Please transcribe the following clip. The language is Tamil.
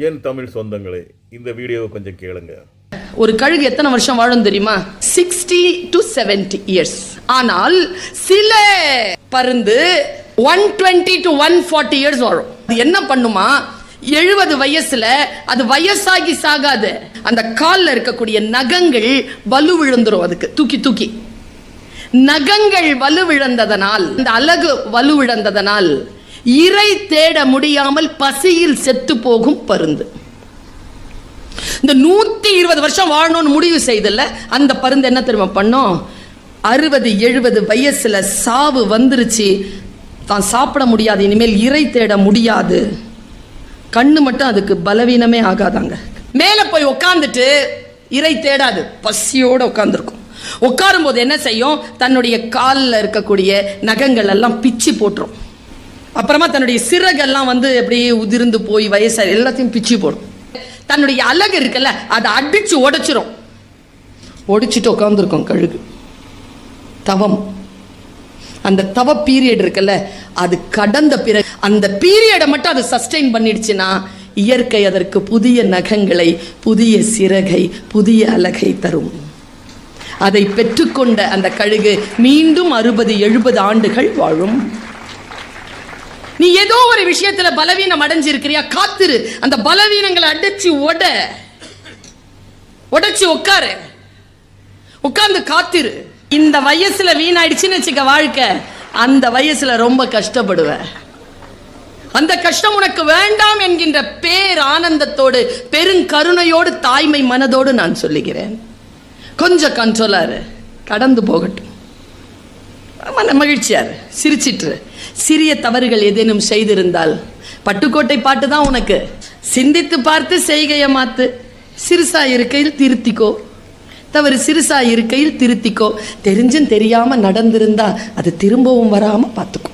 என் தமிழ் சொந்தங்களே, இந்த வீடியோவை கொஞ்சம் கேளுங்க. ஒரு கழுகு எத்தனை வருஷம் வாழும் தெரியுமா? 60 to 70 years. ஆனால் சில பருந்து 120 to 140 years வாழும். அது என்ன பண்ணுமா? 70 வயசுல அது வயசாகி சாகாது. அந்த கால்ல இருக்கக்கூடிய நகங்கள் வலு விழுந்துரும். அதுக்கு தூக்கி தூக்கி நகங்கள் வலு விழுந்ததனால், இந்த அலகு வலு விழுந்ததனால் இரை தேட முடியாமல் பசியில் செத்து போகும் பருந்து. இந்த 120 வருஷம் வாழணும்னு முடிவு செய்தல அந்த பருந்து என்ன தெரியுமா பண்ணும்? 60-70 வயசுல சாவு வந்துருச்சு, தான் சாப்பிட முடியாது, இனிமேல் இரை தேட முடியாது, கண்ணு மட்டும் அதுக்கு பலவீனமே ஆகாதாங்க. மேல போய் உட்கார்ந்துட்டு இரை தேடாது, பசியோட உட்கார்ந்துருக்கும். உட்காரும் போது என்ன செய்யும்? தன்னுடைய காலில் இருக்கக்கூடிய நகங்கள் எல்லாம் பிச்சு போட்டுரும். அப்புறமா தன்னுடைய சிறகெல்லாம் எப்படி உதிர்ந்து போய் வயசா எல்லாத்தையும் பிச்சு போடும். தன்னுடைய அலகு இருக்குல்ல, அதை அடிச்சு உடைச்சிரும். ஒடிச்சிட்டு உட்காந்துருக்கும் கழுகு. தவம், அந்த தவ பீரியட் இருக்குல்ல, அது கடந்த பிறகு அந்த பீரியடை மட்டும் அது சஸ்டெயின் பண்ணிடுச்சுன்னா இயற்கை அதற்கு புதிய நகங்களை, புதிய சிறகை, புதிய அலகை தரும். அதை பெற்றுக்கொண்ட அந்த கழுகு மீண்டும் 60-70 ஆண்டுகள் வாழும். நீ ஏதோ ஒரு விஷயத்துல பலவீனம் அடைஞ்சிருக்கிறியா? காத்திரு, அந்த பலவீனங்களை அடிச்சு உடைச்சு உட்காரு, உட்கார்ந்து காத்திரு. இந்த வயசுல வீணாயிடுச்சுன்னு வச்சுக்க வாழ்க்கை, அந்த வயசுல ரொம்ப கஷ்டப்படுவ. அந்த கஷ்டம் உனக்கு வேண்டாம் என்கின்ற பேர் ஆனந்தத்தோடு, பெருங்கருணையோடு, தாய்மை மனதோடு நான் சொல்லுகிறேன். கொஞ்சம் கண்ட்ரோலாரு, கடந்து போகட்டும், மகிழ்ச்சியாரு, சிரிச்சிட்டு. சிறிய தவறுகள் ஏதேனும் செய்திருந்தால் பட்டுக்கோட்டை பாட்டு தான் உனக்கு. சிந்தித்து பார்த்து செய்கையை மாத்து. சிறுசா இருக்கையில் திருத்திக்கோ, தவறு சிறுசா இருக்கையில் திருத்திக்கோ. தெரிஞ்சும் தெரியாம நடந்திருந்தா அது திரும்பவும் வராம பார்த்துக்கோ.